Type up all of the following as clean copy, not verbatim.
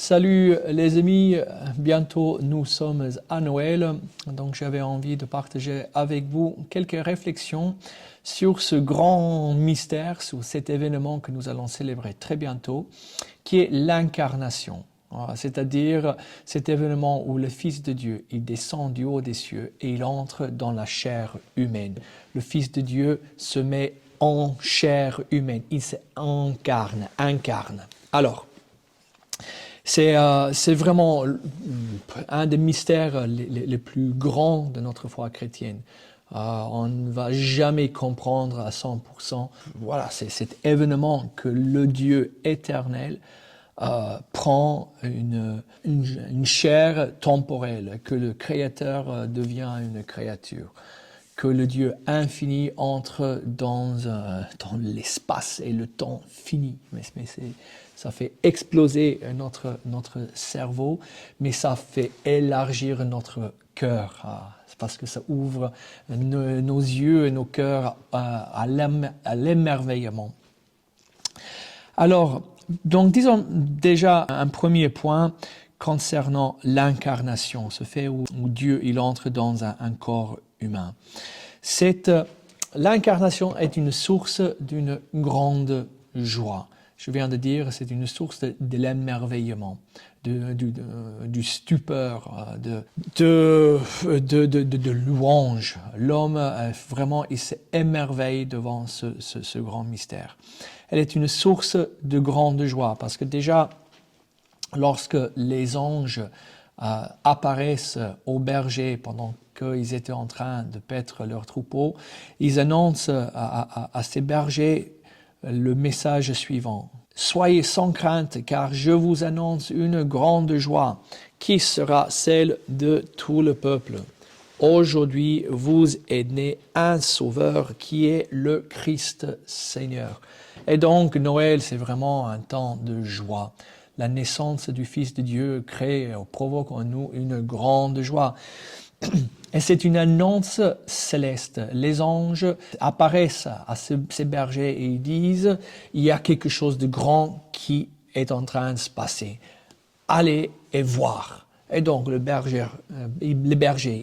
Salut les amis, bientôt nous sommes à Noël, donc j'avais envie de partager avec vous quelques réflexions sur ce grand mystère, sur cet événement que nous allons célébrer très bientôt, qui est l'incarnation. C'est-à-dire cet événement où le Fils de Dieu, il descend du haut des cieux et il entre dans la chair humaine. Le Fils de Dieu se met en chair humaine, il s'incarne. Alors, c'est vraiment un des mystères les plus grands de notre foi chrétienne. On ne va jamais comprendre à 100%. Voilà, c'est cet événement que le Dieu éternel prend une chair temporelle, que le Créateur devient une créature, que le Dieu infini entre dans l'espace et le temps fini. Mais ça fait exploser notre cerveau, mais ça fait élargir notre cœur. C'est parce que ça ouvre nos yeux et nos cœurs à l'émerveillement. Alors, donc disons déjà un premier point concernant l'incarnation, ce fait où Dieu il entre dans un corps humain. L'incarnation est une source d'une grande joie. Je viens de dire, c'est une source de l'émerveillement, du stupeur, de louange. L'homme, vraiment, il s'émerveille devant ce grand mystère. Elle est une source de grande joie, parce que déjà, lorsque les anges apparaissent aux bergers pendant qu'ils étaient en train de paître leurs troupeaux, ils annoncent à ces bergers le message suivant. « Soyez sans crainte, car je vous annonce une grande joie, qui sera celle de tout le peuple. Aujourd'hui, vous est né un sauveur qui est le Christ Seigneur. » Et donc, Noël, c'est vraiment un temps de joie. La naissance du Fils de Dieu provoque en nous une grande joie. Et c'est une annonce céleste. Les anges apparaissent à ces bergers et ils disent « Il y a quelque chose de grand qui est en train de se passer. Allez et voir. » Et donc les bergers,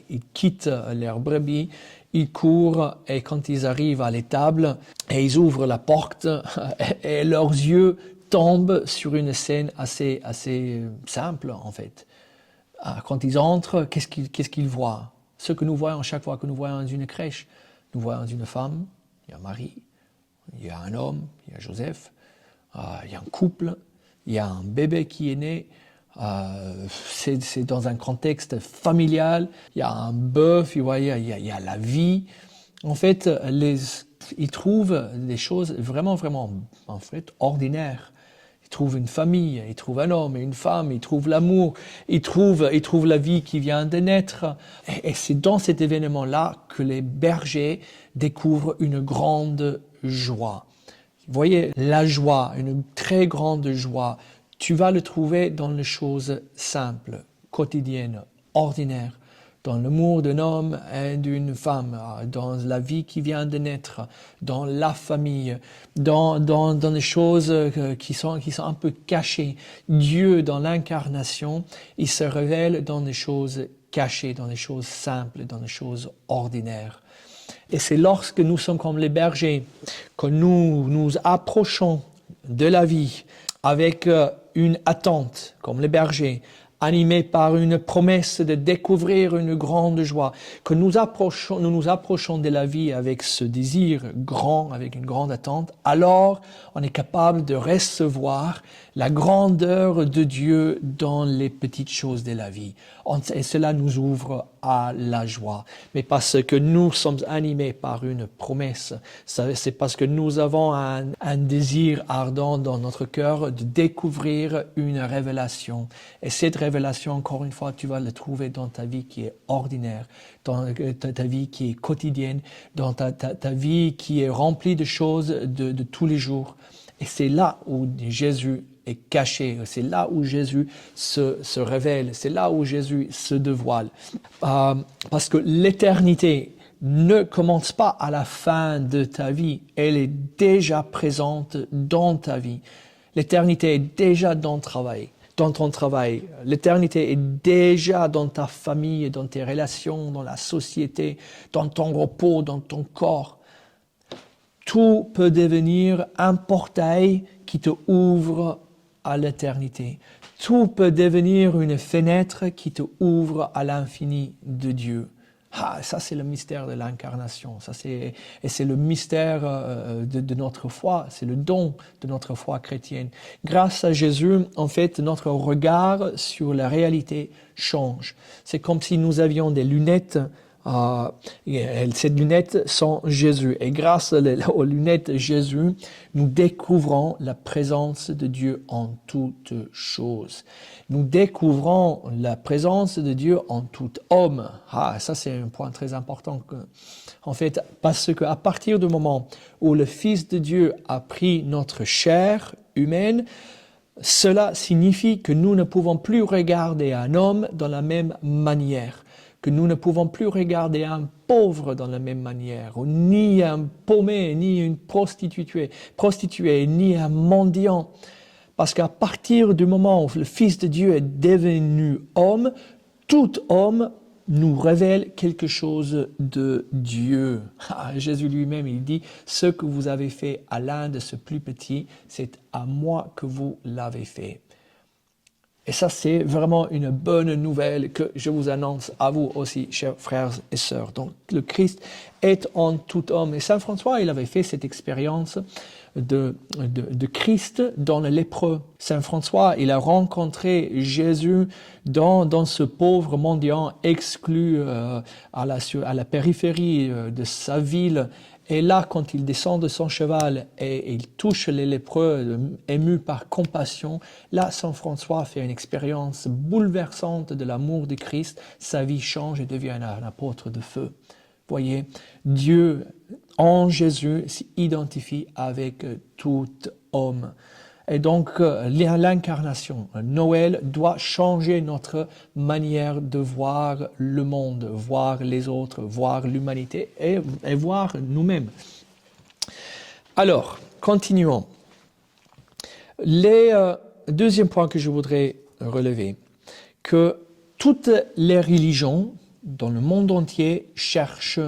ils quittent leurs brebis, ils courent et quand ils arrivent à l'étable, et ils ouvrent la porte et leurs yeux tombent sur une scène assez simple en fait. Quand ils entrent, qu'est-ce qu'ils voient? Ce que nous voyons chaque fois que nous voyons dans une crèche. Nous voyons une femme, il y a Marie, il y a un homme, il y a Joseph, il y a un couple, il y a un bébé qui est né. C'est dans un contexte familial, il y a un bœuf, il y a la vie. En fait, ils trouvent des choses vraiment en fait ordinaires. Ils trouvent une famille, ils trouvent un homme et une femme, ils trouvent l'amour, ils trouvent la vie qui vient de naître. Et c'est dans cet événement-là que les bergers découvrent une grande joie. Vous voyez, la joie, une très grande joie, tu vas le trouver dans les choses simples, quotidiennes, ordinaires, dans l'amour d'un homme et d'une femme, dans la vie qui vient de naître, dans la famille, dans les choses qui sont un peu cachées. Dieu, dans l'incarnation, il se révèle dans des choses cachées, dans des choses simples, dans des choses ordinaires. Et c'est lorsque nous sommes comme les bergers, que nous nous approchons de la vie avec une attente, comme les bergers, animés par une promesse de découvrir une grande joie, que nous nous approchons de la vie avec ce désir grand, avec une grande attente, alors on est capable de recevoir la grandeur de Dieu dans les petites choses de la vie. Et cela nous ouvre à la joie. Mais parce que nous sommes animés par une promesse, c'est parce que nous avons un désir ardent dans notre cœur de découvrir une révélation. Et cette révélation, encore une fois, tu vas la trouver dans ta vie qui est ordinaire, dans ta vie qui est quotidienne, dans ta vie qui est remplie de choses de tous les jours. Et c'est là où Jésus est caché, c'est là où Jésus se révèle, c'est là où Jésus se dévoile. Parce que l'éternité ne commence pas à la fin de ta vie, elle est déjà présente dans ta vie. L'éternité est déjà dans ton travail. dans ton travail. L'éternité est déjà dans ta famille, dans tes relations, dans la société, dans ton repos, dans ton corps. Tout peut devenir un portail qui te ouvre à l'éternité. Tout peut devenir une fenêtre qui te ouvre à l'infini de Dieu. Ah, ça c'est le mystère de l'incarnation, c'est le mystère de notre foi, c'est le don de notre foi chrétienne. Grâce à Jésus, en fait, notre regard sur la réalité change. C'est comme si nous avions des lunettes, et ces lunettes sont Jésus. Et grâce aux lunettes de Jésus, nous découvrons la présence de Dieu en toutes choses. Nous découvrons la présence de Dieu en tout homme. Ah, ça c'est un point très important. En fait, parce qu'à partir du moment où le Fils de Dieu a pris notre chair humaine, cela signifie que nous ne pouvons plus regarder un homme de la même manière, que nous ne pouvons plus regarder un pauvre de la même manière, ni un paumé, ni une prostituée, ni un mendiant. Parce qu'à partir du moment où le Fils de Dieu est devenu homme, tout homme nous révèle quelque chose de Dieu. Jésus lui-même, il dit, « Ce que vous avez fait à l'un de ce plus petit, c'est à moi que vous l'avez fait. » Et ça, c'est vraiment une bonne nouvelle que je vous annonce à vous aussi, chers frères et sœurs. Donc, le Christ est en tout homme. Et Saint François, il avait fait cette expérience de Christ dans le lépreux. Saint François, il a rencontré Jésus dans ce pauvre mendiant exclu à la périphérie de sa ville. Et là, quand il descend de son cheval et il touche les lépreux, ému par compassion, là, Saint François fait une expérience bouleversante de l'amour de Christ. Sa vie change et devient un apôtre de feu. Voyez, Dieu, en Jésus, s'identifie avec tout homme. Et donc, l'incarnation, Noël, doit changer notre manière de voir le monde, voir les autres, voir l'humanité et voir nous-mêmes. Alors, continuons. Deuxième point que je voudrais relever, que toutes les religions dans le monde entier cherchent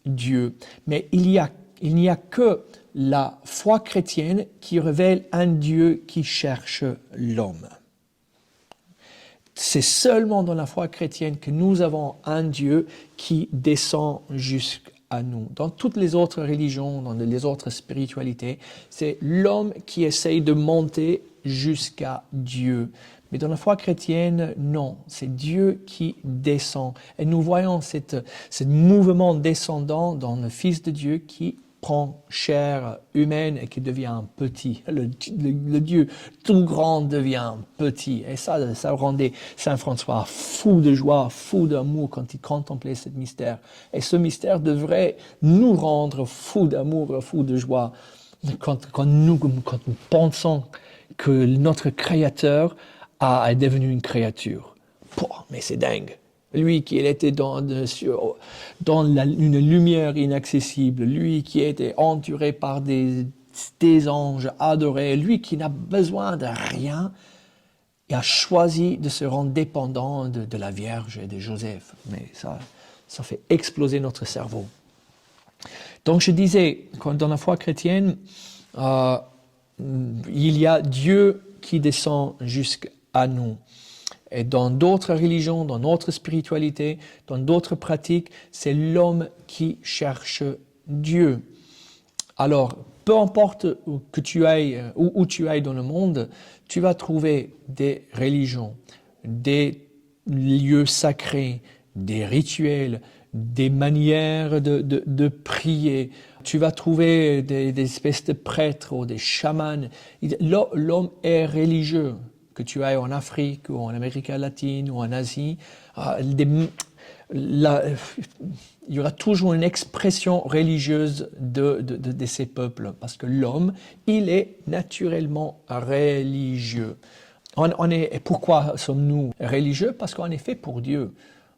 Dieu, mais il n'y a que la foi chrétienne qui révèle un Dieu qui cherche l'homme. C'est seulement dans la foi chrétienne que nous avons un Dieu qui descend jusqu'à nous. Dans toutes les autres religions, dans les autres spiritualités, c'est l'homme qui essaye de monter jusqu'à Dieu. Mais dans la foi chrétienne, non, c'est Dieu qui descend. Et nous voyons ce mouvement descendant dans le Fils de Dieu qui prend chair humaine et qui devient petit. Le Dieu tout grand devient petit. Et ça rendait Saint François fou de joie, fou d'amour quand il contemplait ce mystère. Et ce mystère devrait nous rendre fous d'amour, fous de joie quand nous pensons que notre Créateur est devenu une créature. Mais c'est dingue. Lui qui était dans une lumière inaccessible, lui qui était entouré par des anges adorés, lui qui n'a besoin de rien, et a choisi de se rendre dépendant de la Vierge et de Joseph. Mais ça fait exploser notre cerveau. Donc je disais, dans la foi chrétienne, il y a Dieu qui descend jusqu'à nous. Et dans d'autres religions, dans notre spiritualité, dans d'autres pratiques, c'est l'homme qui cherche Dieu. Alors, peu importe que tu ailles, où tu ailles dans le monde, tu vas trouver des religions, des lieux sacrés, des rituels, des manières de prier. Tu vas trouver des espèces de prêtres ou des chamans. L'homme est religieux. Que tu ailles en Afrique ou en Amérique latine ou en Asie, il y aura toujours une expression religieuse de ces peuples, parce que l'homme, il est naturellement religieux. Et pourquoi sommes-nous religieux? Parce qu'on est fait pour Dieu.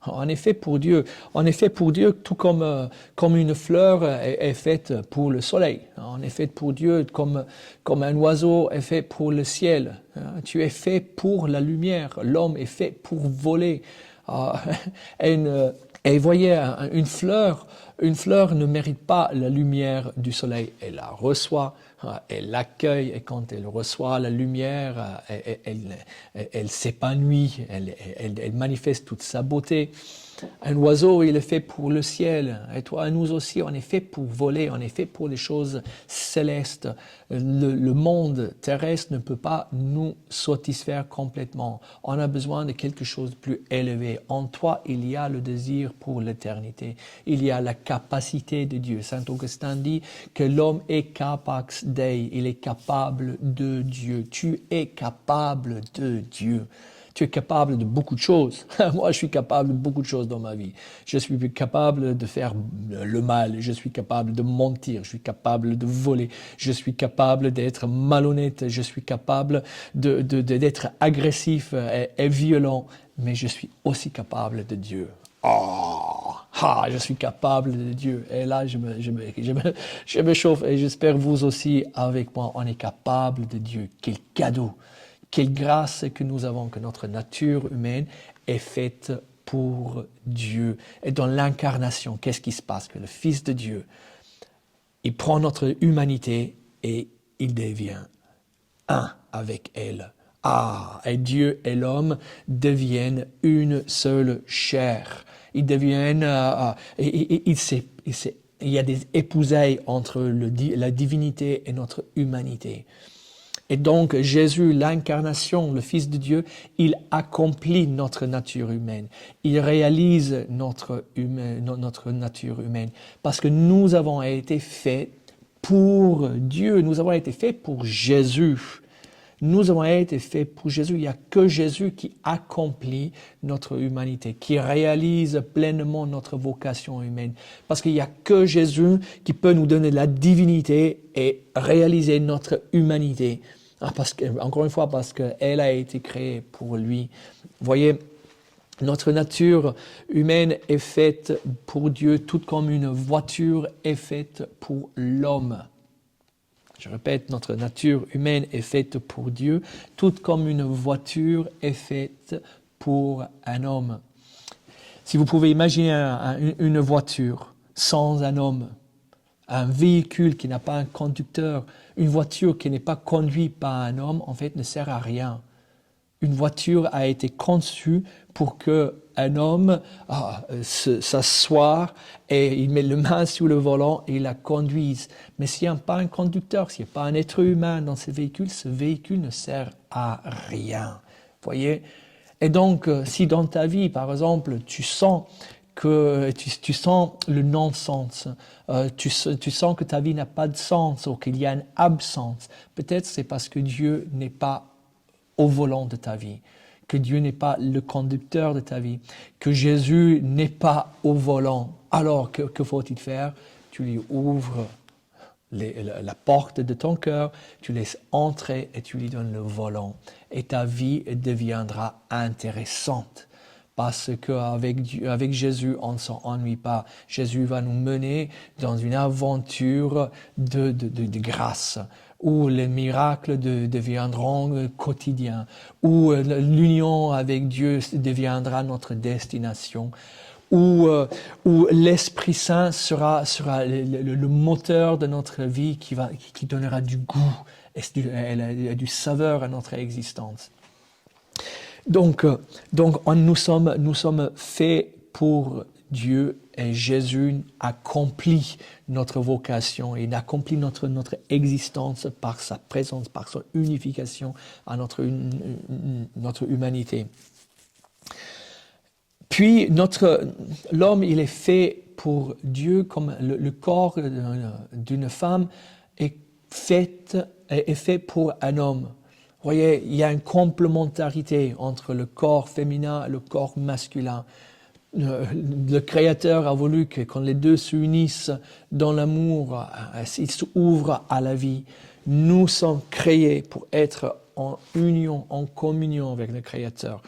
On est fait pour Dieu. On est fait pour Dieu tout comme une fleur est faite pour le soleil. On est fait pour Dieu comme un oiseau est fait pour le ciel. Tu es fait pour la lumière. L'homme est fait pour voler. Et voyez, une fleur ne mérite pas la lumière du soleil. Elle la reçoit, elle l'accueille, et quand elle reçoit la lumière, elle s'épanouit, elle manifeste toute sa beauté. Un oiseau, il est fait pour le ciel. Et toi, nous aussi, on est fait pour voler, on est fait pour les choses célestes. Le monde terrestre ne peut pas nous satisfaire complètement. On a besoin de quelque chose de plus élevé. En toi, il y a le désir pour l'éternité. Il y a la capacité de Dieu. Saint Augustin dit que l'homme est capax Dei. Il est capable de Dieu. Tu es capable de Dieu. Tu es capable de beaucoup de choses. Moi, je suis capable de beaucoup de choses dans ma vie. Je suis capable de faire le mal. Je suis capable de mentir. Je suis capable de voler. Je suis capable d'être malhonnête. Je suis capable d'être agressif et violent. Mais je suis aussi capable de Dieu. Je suis capable de Dieu. Et là, je me chauffe. Et j'espère vous aussi avec moi. On est capable de Dieu. Quel cadeau! Quelle grâce que nous avons, que notre nature humaine est faite pour Dieu. Et dans l'incarnation, qu'est-ce qui se passe? Que le Fils de Dieu, il prend notre humanité et il devient un avec elle. Et Dieu et l'homme deviennent une seule chair. Ils deviennent, il y a des épousailles entre la divinité et notre humanité. Et donc, Jésus, l'incarnation, le Fils de Dieu, il accomplit notre nature humaine. Il réalise notre nature humaine. Parce que nous avons été faits pour Dieu. Nous avons été faits pour Jésus. Nous avons été faits pour Jésus. Il n'y a que Jésus qui accomplit notre humanité, qui réalise pleinement notre vocation humaine. Parce qu'il n'y a que Jésus qui peut nous donner la divinité et réaliser notre humanité. Encore une fois, parce qu'elle a été créée pour lui. Vous voyez, notre nature humaine est faite pour Dieu, tout comme une voiture est faite pour l'homme. Je répète, notre nature humaine est faite pour Dieu, tout comme une voiture est faite pour un homme. Si vous pouvez imaginer une voiture sans un homme, un véhicule qui n'a pas un conducteur, une voiture qui n'est pas conduite par un homme, en fait, ne sert à rien. Une voiture a été conçue pour qu'un homme s'assoie et il met le main sur le volant et il la conduise. Mais s'il n'y a pas un conducteur, s'il n'y a pas un être humain dans ce véhicule ne sert à rien. Vous voyez? Et donc, si dans ta vie, par exemple, tu sens le non-sens, tu sens que ta vie n'a pas de sens ou qu'il y a une absence, peut-être c'est parce que Dieu n'est pas au volant de ta vie, que Dieu n'est pas le conducteur de ta vie, que Jésus n'est pas au volant. Alors, que faut-il faire? Tu lui ouvres la porte de ton cœur, tu laisses entrer et tu lui donnes le volant. Et ta vie deviendra intéressante. Parce qu'avec Jésus, on ne s'ennuie pas. Jésus va nous mener dans une aventure de grâce, où les miracles deviendront quotidiens, où l'union avec Dieu deviendra notre destination, où l'Esprit Saint sera le moteur de notre vie qui donnera du goût et du saveur à notre existence. Donc nous sommes faits pour Dieu et Jésus accomplit notre vocation, il accomplit notre existence par sa présence, par son unification à notre humanité. Puis l'homme, il est fait pour Dieu comme le corps d'une femme est fait pour un homme. Vous voyez, il y a une complémentarité entre le corps féminin et le corps masculin. Le Créateur a voulu que quand les deux s'unissent dans l'amour, ils s'ouvrent à la vie. Nous sommes créés pour être en union, en communion avec le Créateur,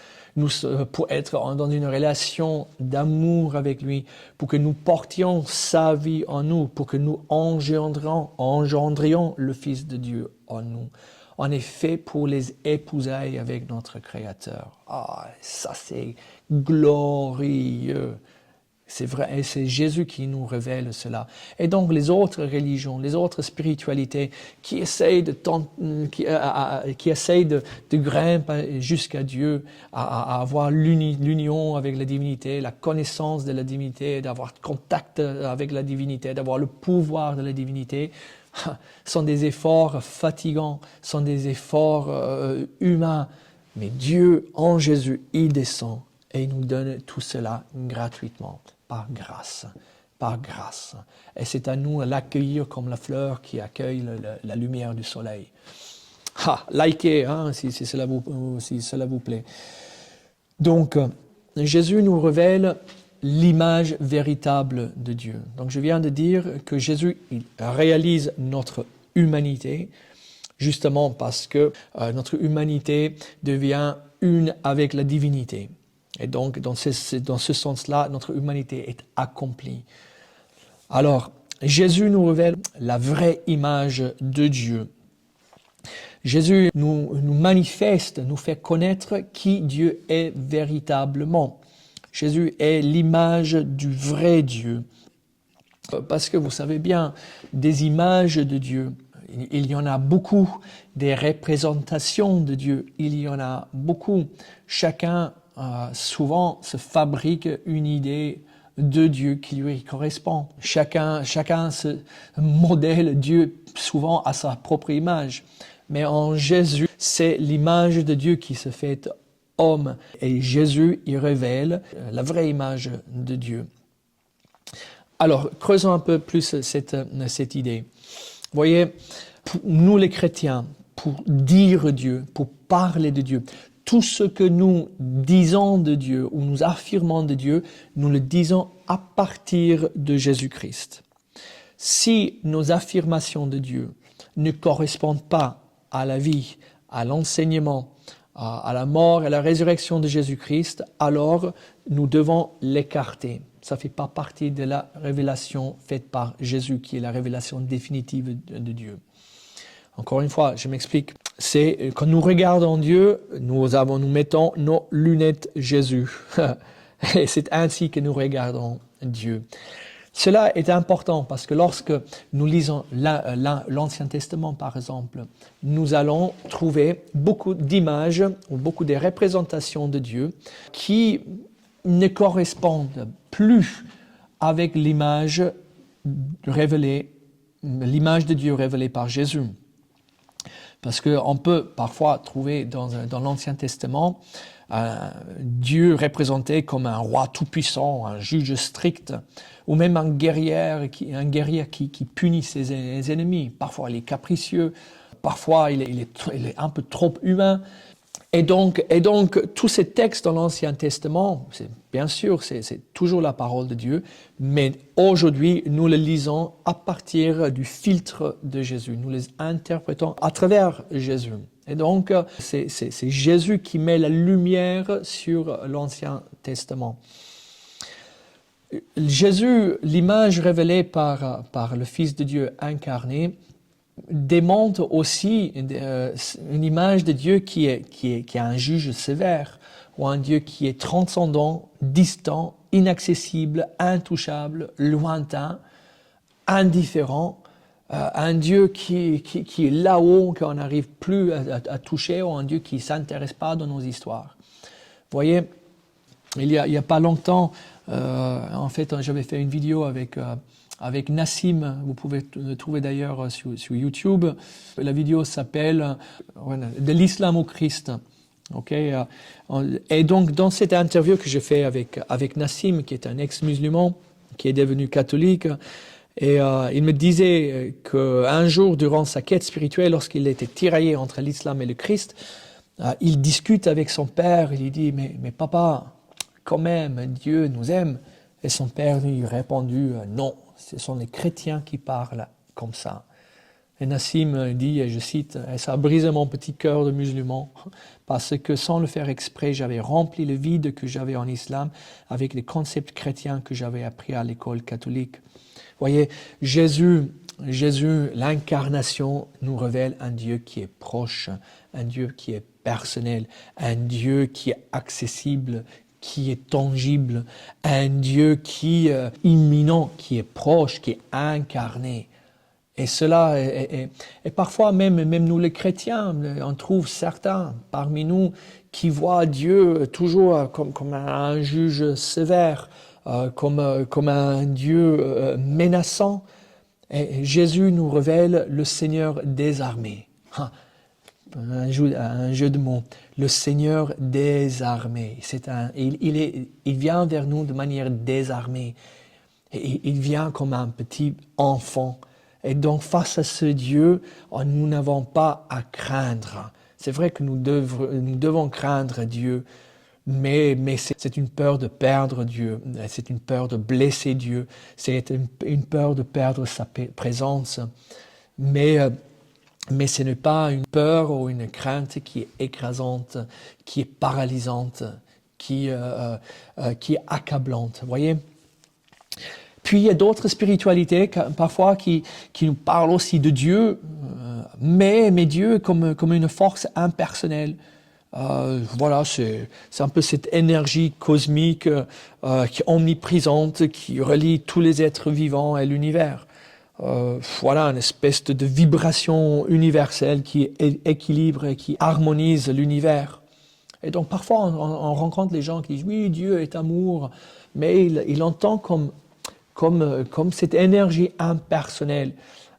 pour être dans une relation d'amour avec lui, pour que nous portions sa vie en nous, pour que nous engendrions le Fils de Dieu en nous. On est fait pour les épousailles avec notre Créateur. Ah, ça c'est glorieux. C'est vrai, et c'est Jésus qui nous révèle cela. Et donc les autres religions, les autres spiritualités qui essayent de grimper jusqu'à Dieu, à avoir l'union avec la divinité, la connaissance de la divinité, d'avoir contact avec la divinité, d'avoir le pouvoir de la divinité, sont des efforts fatigants, sont des efforts humains. Mais Dieu, en Jésus, il descend et il nous donne tout cela gratuitement. Par grâce, par grâce. Et c'est à nous de l'accueillir comme la fleur qui accueille la lumière du soleil. Likez, si cela vous plaît. Donc, Jésus nous révèle l'image véritable de Dieu. Donc, je viens de dire que Jésus il réalise notre humanité, justement parce que notre humanité devient une avec la divinité. Et donc, dans ce sens-là, notre humanité est accomplie. Alors, Jésus nous révèle la vraie image de Dieu. Jésus nous manifeste, nous fait connaître qui Dieu est véritablement. Jésus est l'image du vrai Dieu. Parce que vous savez bien, des images de Dieu, il y en a beaucoup, des représentations de Dieu, il y en a beaucoup. Chacun souvent se fabrique une idée de Dieu qui lui correspond. Chacun se modèle Dieu souvent à sa propre image. Mais en Jésus, c'est l'image de Dieu qui se fait homme. Et Jésus, il révèle la vraie image de Dieu. Alors, creusons un peu plus cette idée. Vous voyez, pour nous les chrétiens, pour dire Dieu, pour parler de Dieu, tout ce que nous disons de Dieu ou nous affirmons de Dieu, nous le disons à partir de Jésus-Christ. Si nos affirmations de Dieu ne correspondent pas à la vie, à l'enseignement, à la mort et à la résurrection de Jésus-Christ, alors nous devons l'écarter. Ça ne fait pas partie de la révélation faite par Jésus, qui est la révélation définitive de Dieu. Encore une fois, je m'explique. C'est quand nous regardons Dieu, nous mettons nos lunettes Jésus. Et c'est ainsi que nous regardons Dieu. Cela est important parce que lorsque nous lisons l'Ancien Testament, par exemple, nous allons trouver beaucoup d'images ou beaucoup de représentations de Dieu qui ne correspondent plus avec l'image de Dieu révélée par Jésus. Parce qu'on peut parfois trouver dans l'Ancien Testament Dieu représenté comme un roi tout-puissant, un juge strict, ou même un guerrier qui punit ses ennemis. Parfois il est capricieux, parfois il est un peu trop humain. Et donc, tous ces textes dans l'Ancien Testament, bien sûr, c'est toujours la parole de Dieu, mais aujourd'hui, nous les lisons à partir du filtre de Jésus. Nous les interprétons à travers Jésus. Et donc, c'est Jésus qui met la lumière sur l'Ancien Testament. Jésus, l'image révélée par le Fils de Dieu incarné, démontre aussi une image de Dieu qui est un juge sévère, ou un Dieu qui est transcendant, distant, inaccessible, intouchable, lointain, indifférent, un Dieu qui est là-haut, qu'on n'arrive plus à toucher, ou un Dieu qui ne s'intéresse pas dans nos histoires. Vous voyez, il y a pas longtemps, en fait, j'avais fait une vidéo avec Nassim, vous pouvez le trouver d'ailleurs sur YouTube. La vidéo s'appelle « De l'islam au Christ ». Okay? Et donc, dans cette interview que j'ai fait avec Nassim, qui est un ex-musulman, qui est devenu catholique, et il me disait qu'un jour, durant sa quête spirituelle, lorsqu'il était tiraillé entre l'islam et le Christ, il discute avec son père, il lui dit « Mais papa, quand même, Dieu nous aime ». Et son père lui répondit « Non, ce sont les chrétiens qui parlent comme ça ». Et Nassim dit, et je cite, « Ça a brisé mon petit cœur de musulman, parce que sans le faire exprès, j'avais rempli le vide que j'avais en islam avec les concepts chrétiens que j'avais appris à l'école catholique. » Voyez, Jésus, l'incarnation nous révèle un Dieu qui est proche, un Dieu qui est personnel, un Dieu qui est accessible, qui est tangible, un Dieu qui est imminent, qui est proche, qui est incarné. Et cela, et parfois même nous les chrétiens, on trouve certains parmi nous qui voient Dieu toujours comme un juge sévère, comme un Dieu menaçant. Et Jésus nous révèle le Seigneur des armées. Un jeu de mots. Le Seigneur des armées. Il vient vers nous de manière désarmée. Et il vient comme un petit enfant. Et donc face à ce Dieu, nous n'avons pas à craindre. C'est vrai que nous devons craindre Dieu, mais c'est une peur de perdre Dieu, c'est une peur de blesser Dieu, c'est une peur de perdre sa présence. Mais ce n'est pas une peur ou une crainte qui est écrasante, qui est paralysante, qui est accablante. Vous voyez ? Puis il y a d'autres spiritualités parfois qui nous parlent aussi de Dieu, mais Dieu comme une force impersonnelle. Voilà, c'est un peu cette énergie cosmique qui est omniprésente, qui relie tous les êtres vivants et l'univers. Voilà, une espèce de vibration universelle qui équilibre et qui harmonise l'univers. Et donc parfois on rencontre les gens qui disent « Oui, Dieu est amour », mais il entend comme cette énergie impersonnelle.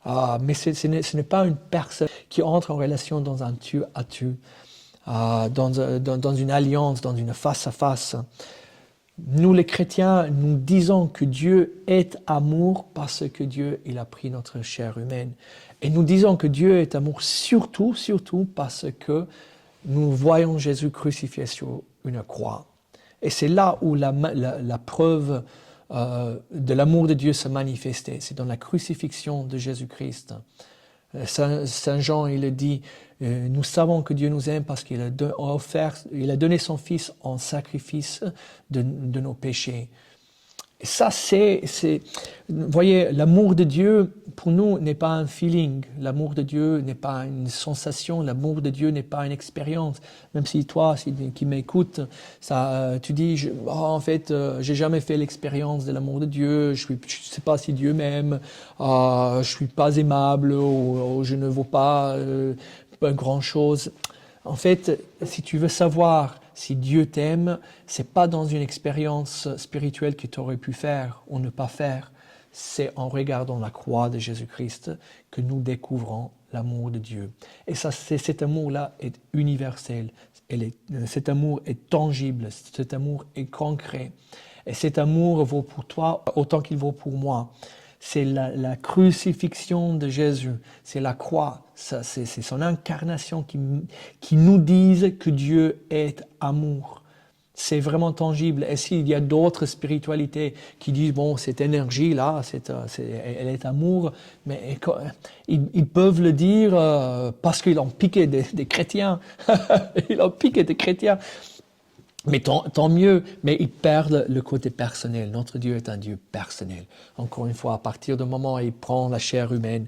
Mais ce n'est pas une personne qui entre en relation dans un tu à tu, dans une alliance, dans une face à face. Nous les chrétiens, nous disons que Dieu est amour parce que Dieu, il a pris notre chair humaine. Et nous disons que Dieu est amour surtout parce que nous voyons Jésus crucifié sur une croix. Et c'est là où la preuve de l'amour de Dieu se manifestait. C'est dans la crucifixion de Jésus-Christ. Saint Jean, il dit, nous savons que Dieu nous aime parce qu'il a donné son Fils en sacrifice de nos péchés. Et ça, vous voyez, l'amour de Dieu, pour nous, n'est pas un feeling. L'amour de Dieu n'est pas une sensation. L'amour de Dieu n'est pas une expérience. Même si toi, qui m'écoutes, tu dis, en fait, j'ai jamais fait l'expérience de l'amour de Dieu. Je sais pas si Dieu m'aime. Je suis pas aimable ou je ne vaux pas grand chose. En fait, si tu veux savoir si Dieu t'aime, c'est pas dans une expérience spirituelle que tu aurais pu faire ou ne pas faire. C'est en regardant la croix de Jésus-Christ que nous découvrons l'amour de Dieu. Et cet amour-là est universel. Cet amour est tangible. Cet amour est concret. Et cet amour vaut pour toi autant qu'il vaut pour moi. C'est la crucifixion de Jésus, c'est la croix, c'est son incarnation qui nous dise que Dieu est amour. C'est vraiment tangible. Et s'il y a d'autres spiritualités qui disent, bon, cette énergie-là, elle est amour, mais ils peuvent le dire parce qu'ils ont piqué des chrétiens. Ils ont piqué des chrétiens. Mais tant mieux, mais ils perdent le côté personnel. Notre Dieu est un Dieu personnel. Encore une fois, à partir du moment où il prend la chair humaine,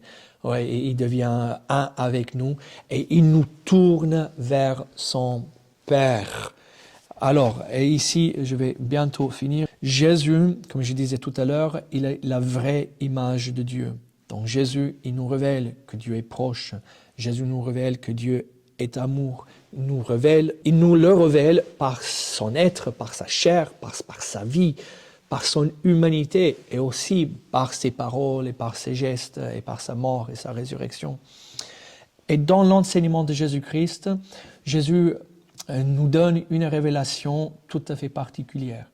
et il devient un avec nous, et il nous tourne vers son Père. Alors, et ici, je vais bientôt finir. Jésus, comme je disais tout à l'heure, il est la vraie image de Dieu. Donc Jésus, il nous révèle que Dieu est proche. Jésus nous révèle que Dieu est amour. Il nous le révèle par son être, par sa chair, par sa vie, par son humanité et aussi par ses paroles et par ses gestes et par sa mort et sa résurrection. Et dans l'enseignement de Jésus-Christ, Jésus nous donne une révélation tout à fait particulière.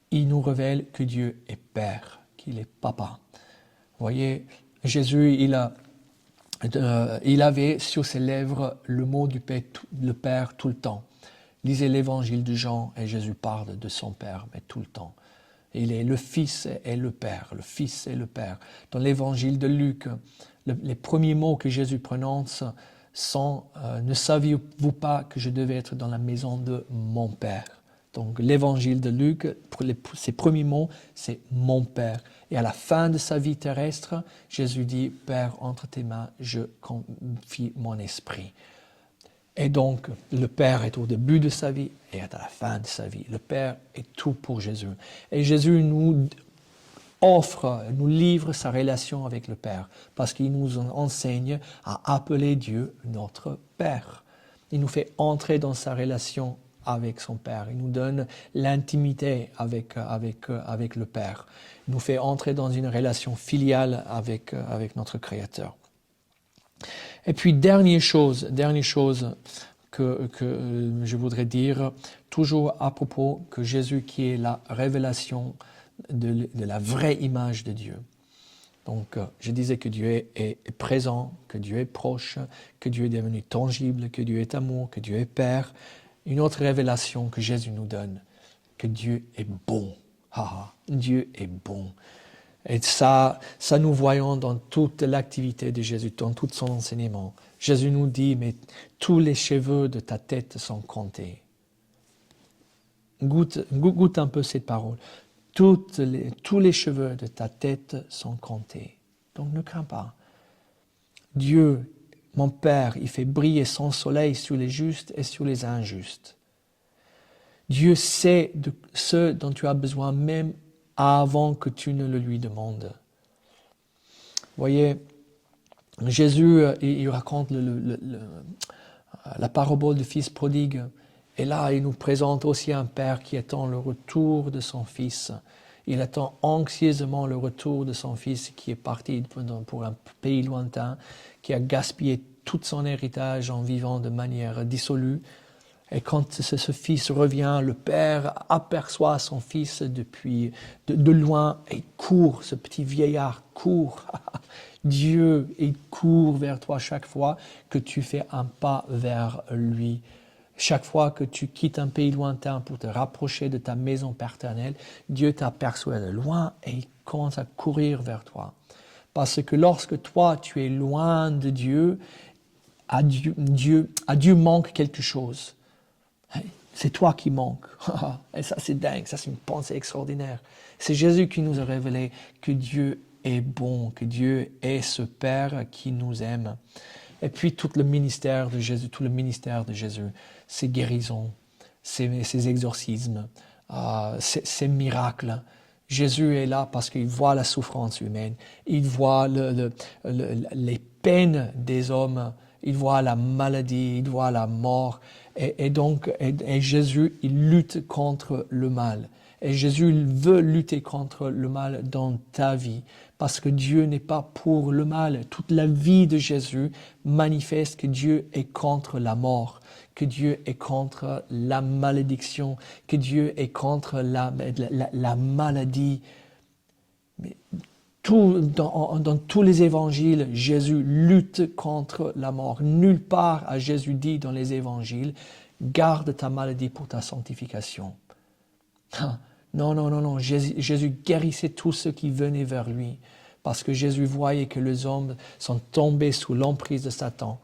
Il nous révèle que Dieu est Père, qu'il est Papa. Vous voyez, Jésus, il avait sur ses lèvres le mot du Père tout le temps. Lisez l'évangile de Jean et Jésus parle de son Père, mais tout le temps. Il est le Fils et le Père, le Fils et le Père. Dans l'évangile de Luc, les premiers mots que Jésus prononce sont « Ne saviez-vous pas que je devais être dans la maison de mon Père ?» Donc l'évangile de Luc, ses premiers mots, c'est « mon Père ». Et à la fin de sa vie terrestre, Jésus dit « Père, entre tes mains, je confie mon esprit ». Et donc, le Père est au début de sa vie et à la fin de sa vie. Le Père est tout pour Jésus. Et Jésus nous nous livre sa relation avec le Père, parce qu'il nous enseigne à appeler Dieu notre Père. Il nous fait entrer dans sa relation avec son Père. Il nous donne l'intimité avec le Père. Il nous fait entrer dans une relation filiale avec notre Créateur. Et puis, dernière chose que je voudrais dire, toujours à propos que Jésus qui est la révélation de la vraie image de Dieu. Donc, je disais que Dieu est présent, que Dieu est proche, que Dieu est devenu tangible, que Dieu est amour, que Dieu est Père. Une autre révélation que Jésus nous donne, que Dieu est bon. Dieu est bon. Et ça nous voyons dans toute l'activité de Jésus, dans tout son enseignement. Jésus nous dit, mais tous les cheveux de ta tête sont comptés. Goûte un peu cette parole. Tous les cheveux de ta tête sont comptés. Donc ne crains pas. Dieu, mon Père, il fait briller son soleil sur les justes et sur les injustes. Dieu sait de ce dont tu as besoin même avant que tu ne le lui demandes. Vous voyez, Jésus, il raconte la parabole du fils prodigue. Et là, il nous présente aussi un père qui attend le retour de son fils. Il attend anxieusement le retour de son fils qui est parti pour un pays lointain, qui a gaspillé tout son héritage en vivant de manière dissolue. Et quand ce fils revient, le père aperçoit son fils de loin et court, ce petit vieillard court. Dieu, il court vers toi chaque fois que tu fais un pas vers lui. Chaque fois que tu quittes un pays lointain pour te rapprocher de ta maison paternelle, Dieu t'aperçoit de loin et il commence à courir vers toi. Parce que lorsque toi, tu es loin de Dieu, à Dieu manque quelque chose. C'est toi qui manques. Et ça, c'est dingue. Ça, c'est une pensée extraordinaire. C'est Jésus qui nous a révélé que Dieu est bon, que Dieu est ce Père qui nous aime. Et puis, tout le ministère de Jésus, ses guérisons, ses exorcismes, ses miracles. Jésus est là parce qu'il voit la souffrance humaine. Il voit les peines des hommes. Il voit la maladie, il voit la mort. Et donc, Jésus, il lutte contre le mal. Et Jésus veut lutter contre le mal dans ta vie. Parce que Dieu n'est pas pour le mal. Toute la vie de Jésus manifeste que Dieu est contre la mort, que Dieu est contre la malédiction, que Dieu est contre la maladie. Mais dans tous les évangiles, Jésus lutte contre la mort. Nulle part a Jésus dit dans les évangiles, garde ta maladie pour ta sanctification. Non. Jésus guérissait tous ceux qui venaient vers lui. Parce que Jésus voyait que les hommes sont tombés sous l'emprise de Satan.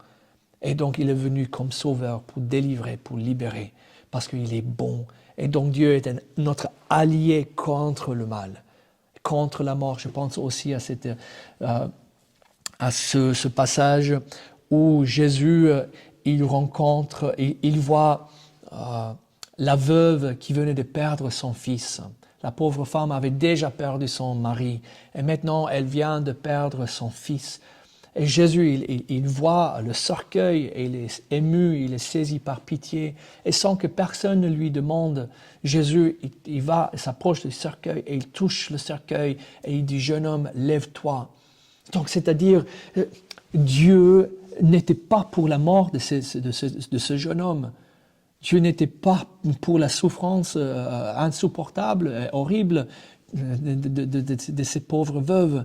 Et donc il est venu comme sauveur pour délivrer, pour libérer. Parce qu'il est bon. Et donc Dieu est notre allié contre le mal. Contre la mort. Je pense aussi à ce passage où Jésus, il rencontre, il voit la veuve qui venait de perdre son fils. La pauvre femme avait déjà perdu son mari et maintenant elle vient de perdre son fils. Et Jésus, il voit le cercueil et il est ému, il est saisi par pitié. Et sans que personne ne lui demande, Jésus, il s'approche du cercueil et il touche le cercueil et il dit, jeune homme, lève-toi. Donc, c'est-à-dire, Dieu n'était pas pour la mort de ce jeune homme. Dieu n'était pas pour la souffrance insupportable, horrible de ces pauvres veuves.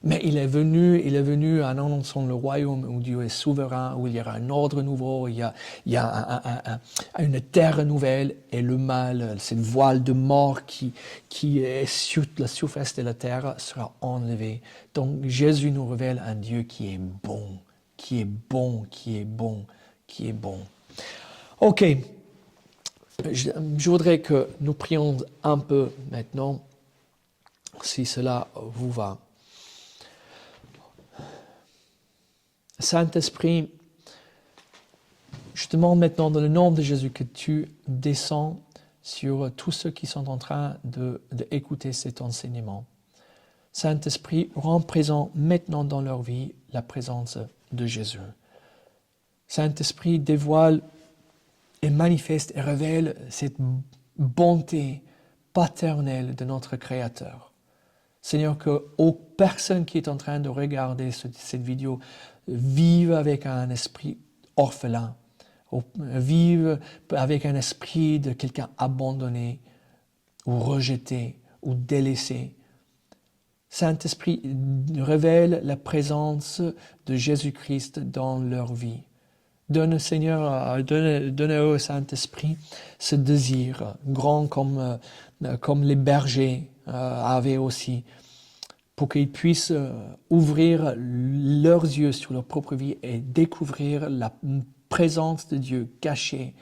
Mais il est venu en annonçant le royaume où Dieu est souverain, où il y aura un ordre nouveau, il y a une terre nouvelle et le mal, cette voile de mort qui est sur la surface de la terre sera enlevée. Donc Jésus nous révèle un Dieu qui est bon, qui est bon, qui est bon, qui est bon. Ok, je voudrais que nous prions un peu maintenant, si cela vous va. Saint-Esprit, je te demande maintenant dans le nom de Jésus que tu descends sur tous ceux qui sont en train d'écouter cet enseignement. Saint-Esprit, rends présent maintenant dans leur vie la présence de Jésus. Saint-Esprit, dévoile et manifeste et révèle cette bonté paternelle de notre Créateur. Seigneur, que personne qui est en train de regarder cette vidéo vive avec un esprit orphelin, vive avec un esprit de quelqu'un abandonné ou rejeté ou délaissé. Saint-Esprit, révèle la présence de Jésus-Christ dans leur vie. Donne, Seigneur, donne au Saint-Esprit ce désir grand comme les bergers avaient aussi, pour qu'ils puissent ouvrir leurs yeux sur leur propre vie et découvrir la présence de Dieu cachée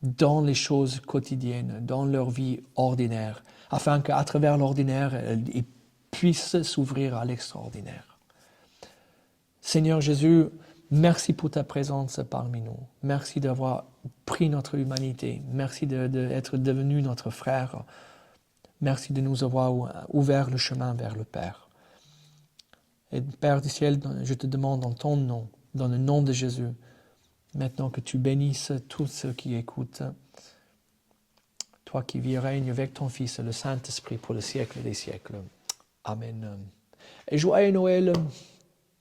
dans les choses quotidiennes, dans leur vie ordinaire, afin qu'à travers l'ordinaire, ils puissent s'ouvrir à l'extraordinaire. Seigneur Jésus, merci pour ta présence parmi nous. Merci d'avoir pris notre humanité. Merci d'être devenu notre frère. Merci de nous avoir ouvert le chemin vers le Père. Et Père du ciel, je te demande en ton nom, dans le nom de Jésus, maintenant que tu bénisses tous ceux qui écoutent, toi qui vis et règnes avec ton Fils, le Saint-Esprit, pour le siècle des siècles. Amen. Et joyeux Noël!